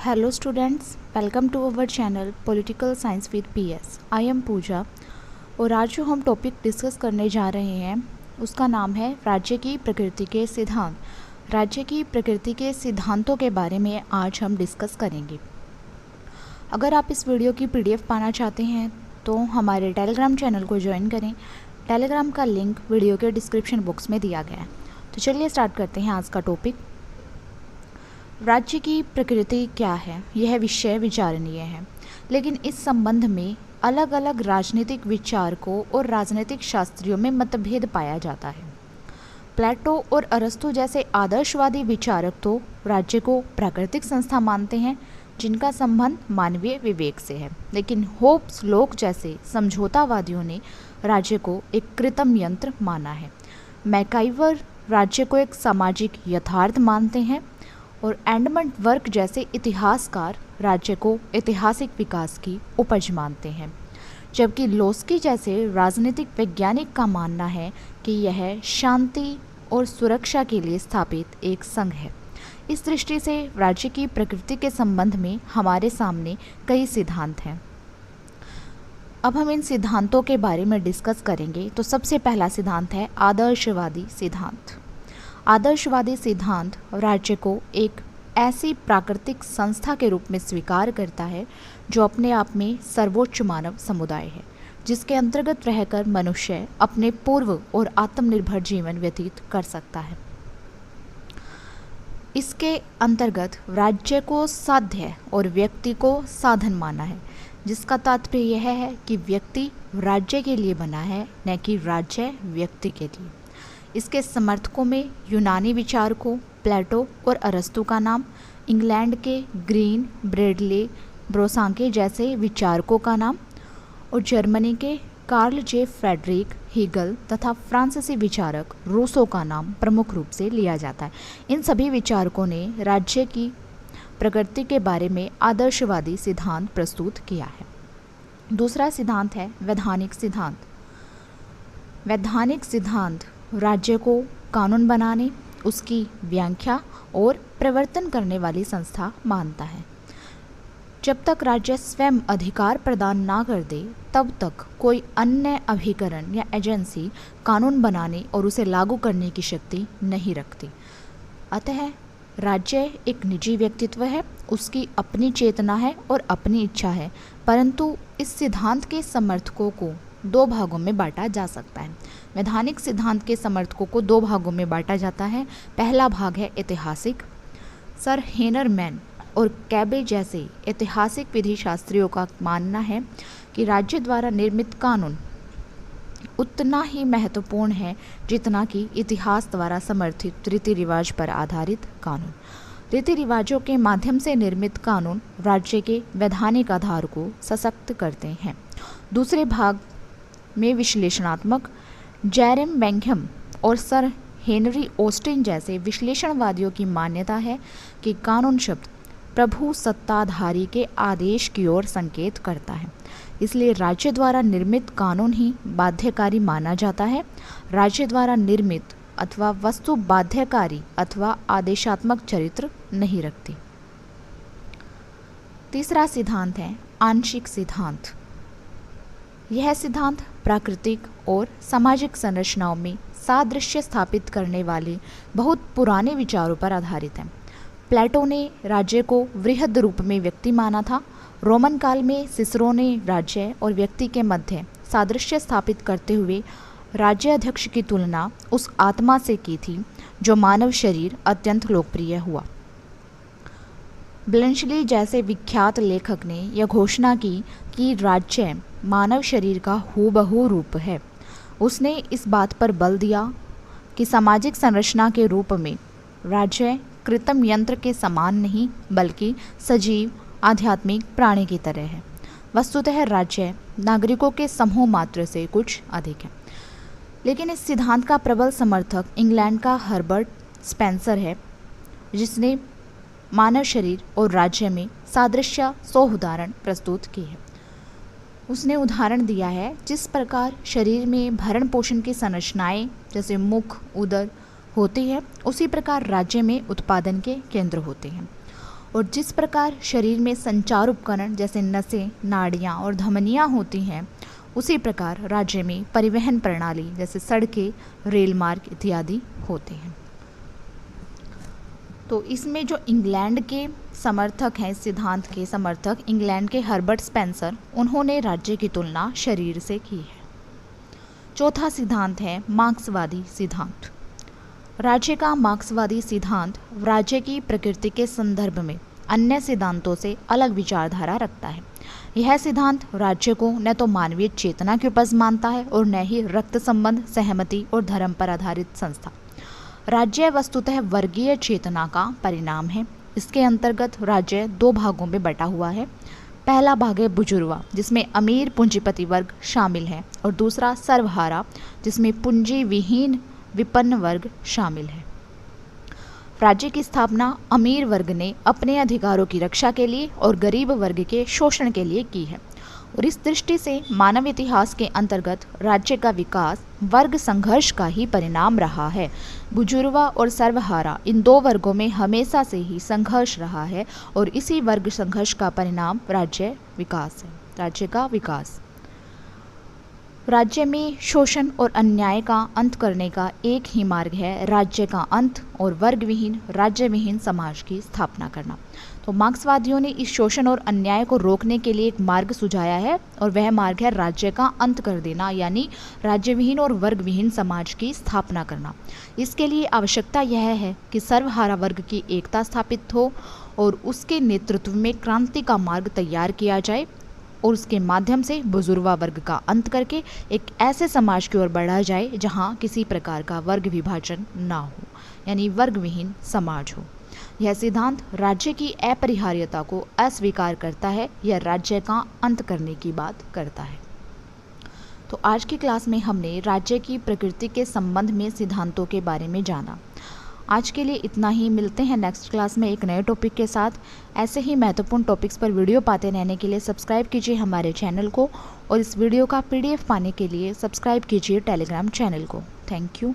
Hello students, welcome to our channel Political Science with PS. I am पूजा और आज जो हम टॉपिक डिस्कस करने जा रहे हैं उसका नाम है राज्य की प्रकृति के सिद्धांत। राज्य की प्रकृति के सिद्धांतों के बारे में आज हम डिस्कस करेंगे। अगर आप इस वीडियो की PDF पाना चाहते हैं तो हमारे टेलीग्राम चैनल को ज्वाइन करें। टेलीग्राम का लिंक वीडियो के डिस्क्रिप्शन बॉक्स में दिया गया है। तो चलिए स्टार्ट करते हैं आज का टॉपिक। राज्य की प्रकृति क्या है, यह विषय विचारणीय है, लेकिन इस संबंध में अलग अलग राजनीतिक विचारकों और राजनीतिक शास्त्रियों में मतभेद पाया जाता है। प्लेटो और अरस्तु जैसे आदर्शवादी विचारक तो राज्य को प्राकृतिक संस्था मानते हैं जिनका संबंध मानवीय विवेक से है, लेकिन होब्स लोक जैसे समझौतावादियों ने राज्य को एक कृत्रिम यंत्र माना है। मैकाइवर राज्य को एक सामाजिक यथार्थ मानते हैं और एडमंड वर्क जैसे इतिहासकार राज्य को ऐतिहासिक विकास की उपज मानते हैं, जबकि लोस्की जैसे राजनीतिक वैज्ञानिक का मानना है कि यह शांति और सुरक्षा के लिए स्थापित एक संघ है। इस दृष्टि से राज्य की प्रकृति के संबंध में हमारे सामने कई सिद्धांत हैं। अब हम इन सिद्धांतों के बारे में डिस्कस करेंगे। तो सबसे पहला सिद्धांत है आदर्शवादी सिद्धांत। आदर्शवादी सिद्धांत राज्य को एक ऐसी प्राकृतिक संस्था के रूप में स्वीकार करता है जो अपने आप में सर्वोच्च मानव समुदाय है, जिसके अंतर्गत रहकर मनुष्य अपने पूर्व और आत्मनिर्भर जीवन व्यतीत कर सकता है। इसके अंतर्गत राज्य को साध्य और व्यक्ति को साधन माना है, जिसका तात्पर्य यह है कि व्यक्ति राज्य के लिए बना है, न कि राज्य व्यक्ति के लिए। इसके समर्थकों में यूनानी विचारकों प्लेटो और अरस्तु का नाम, इंग्लैंड के ग्रीन, ब्रेडले, ब्रोसांके जैसे विचारकों का नाम और जर्मनी के कार्ल जे फ्रेडरिक हीगल तथा फ्रांसीसी विचारक रूसो का नाम प्रमुख रूप से लिया जाता है। इन सभी विचारकों ने राज्य की प्रकृति के बारे में आदर्शवादी सिद्धांत प्रस्तुत किया है। दूसरा सिद्धांत है वैधानिक सिद्धांत। वैधानिक सिद्धांत राज्य को कानून बनाने, उसकी व्याख्या और प्रवर्तन करने वाली संस्था मानता है। जब तक राज्य स्वयं अधिकार प्रदान ना कर दे तब तक कोई अन्य अभिकरण या एजेंसी कानून बनाने और उसे लागू करने की शक्ति नहीं रखती। अतः राज्य एक निजी व्यक्तित्व है, उसकी अपनी चेतना है और अपनी इच्छा है, परंतु इस सिद्धांत के समर्थकों को दो भागों में बांटा जा सकता है। वैधानिक सिद्धांत के समर्थकों को दो भागों में बांटा जाता है। पहला भाग है ऐतिहासिक। सर हेनर मैन और कैबे जैसे ऐतिहासिक विधि शास्त्रियों का मानना है कि राज्य द्वारा निर्मित कानून उतना ही महत्वपूर्ण है जितना कि इतिहास द्वारा समर्थित रीति रिवाज पर आधारित कानून। रीति रिवाजों के माध्यम से निर्मित कानून राज्य के वैधानिक आधार को सशक्त करते हैं। दूसरे भाग में विश्लेषणात्मक जेरेम बेंघम और सर हेनरी ऑस्टिन जैसे विश्लेषणवादियों की मान्यता है कि कानून शब्द प्रभु सत्ताधारी के आदेश की ओर संकेत करता है, इसलिए राज्य द्वारा निर्मित कानून ही बाध्यकारी माना जाता है। राज्य द्वारा निर्मित अथवा वस्तु बाध्यकारी अथवा आदेशात्मक चरित्र नहीं रखती। तीसरा सिद्धांत है आंशिक सिद्धांत। यह सिद्धांत प्राकृतिक और सामाजिक संरचनाओं में सादृश्य स्थापित करने वाले बहुत पुराने विचारों पर आधारित है। प्लेटो ने राज्य को वृहद रूप में व्यक्ति माना था। रोमन काल में सिसरो ने राज्य और व्यक्ति के मध्य सादृश्य स्थापित करते हुए राज्याध्यक्ष की तुलना उस आत्मा से की थी जो मानव शरीर अत्यंत लोकप्रिय हुआ। ब्लंशली जैसे विख्यात लेखक ने यह घोषणा की कि राज्य मानव शरीर का हूबहू रूप है। उसने इस बात पर बल दिया कि सामाजिक संरचना के रूप में राज्य कृत्रिम यंत्र के समान नहीं बल्कि सजीव आध्यात्मिक प्राणी की तरह है। वस्तुतः राज्य नागरिकों के समूह मात्र से कुछ अधिक है। लेकिन इस सिद्धांत का प्रबल समर्थक इंग्लैंड का हर्बर्ट स्पेंसर है, जिसने मानव शरीर और राज्य में सादृश्य 100 उदाहरण प्रस्तुत किए हैं। उसने उदाहरण दिया है जिस प्रकार शरीर में भरण पोषण की संरचनाएं जैसे मुख उदर होती है, उसी प्रकार राज्य में उत्पादन के केंद्र होते हैं। और जिस प्रकार शरीर में संचार उपकरण जैसे नसें, नाड़ियाँ और धमनियाँ होती हैं, उसी प्रकार राज्य में परिवहन प्रणाली जैसे सड़कें, रेल मार्ग इत्यादि होते हैं। तो इसमें जो इंग्लैंड के समर्थक हैं, इस सिद्धांत के समर्थक इंग्लैंड के हर्बर्ट स्पेंसर, उन्होंने राज्य की तुलना शरीर से की है। चौथा सिद्धांत है मार्क्सवादी सिद्धांत। राज्य का मार्क्सवादी सिद्धांत राज्य की प्रकृति के संदर्भ में अन्य सिद्धांतों से अलग विचारधारा रखता है। यह सिद्धांत राज्य को न तो मानवीय चेतना की उपज मानता है और न ही रक्त संबंध, सहमति और धर्म पर आधारित संस्था। राज्य वस्तुतः वर्गीय चेतना का परिणाम है। इसके अंतर्गत राज्य दो भागों में बटा हुआ है। पहला भाग है बुजुर्वा, जिसमें अमीर पूंजीपति वर्ग शामिल है, और दूसरा सर्वहारा, जिसमें पूंजी विहीन विपन्न वर्ग शामिल है। राज्य की स्थापना अमीर वर्ग ने अपने अधिकारों की रक्षा के लिए और गरीब वर्ग के शोषण के लिए की है, और इस दृष्टि से मानव इतिहास के अंतर्गत राज्य का विकास वर्ग संघर्ष का ही परिणाम रहा है। बुजुर्वा और सर्वहारा, इन दो वर्गों में हमेशा से ही संघर्ष रहा है, और इसी वर्ग संघर्ष का परिणाम राज्य विकास है, राज्य का विकास। राज्य में शोषण और अन्याय का अंत करने का एक ही मार्ग है, राज्य का अंत और वर्ग विहीन, राज्य विहीन समाज की स्थापना करना। तो मार्क्सवादियों ने इस शोषण और अन्याय को रोकने के लिए एक मार्ग सुझाया है, और वह मार्ग है राज्य का अंत कर देना, यानी राज्य विहीन और वर्ग विहीन समाज की स्थापना करना। इसके लिए आवश्यकता यह है कि सर्वहारा वर्ग की एकता स्थापित हो और उसके नेतृत्व में क्रांति का मार्ग तैयार किया जाए, और उसके माध्यम से बुजुर्वा वर्ग का अंत करके एक ऐसे समाज की ओर बढ़ा जाए जहां किसी प्रकार का वर्ग विभाजन ना हो, यानी वर्ग विहीन समाज हो। यह सिद्धांत राज्य की अपरिहार्यता को अस्वीकार करता है या राज्य का अंत करने की बात करता है। तो आज की क्लास में हमने राज्य की प्रकृति के संबंध में सिद्धांतों के बारे में जाना। आज के लिए इतना ही। मिलते हैं नेक्स्ट क्लास में एक नए टॉपिक के साथ। ऐसे ही महत्वपूर्ण टॉपिक्स पर वीडियो पाते रहने के लिए सब्सक्राइब कीजिए हमारे चैनल को, और इस वीडियो का PDF पाने के लिए सब्सक्राइब कीजिए टेलीग्राम चैनल को। Thank you.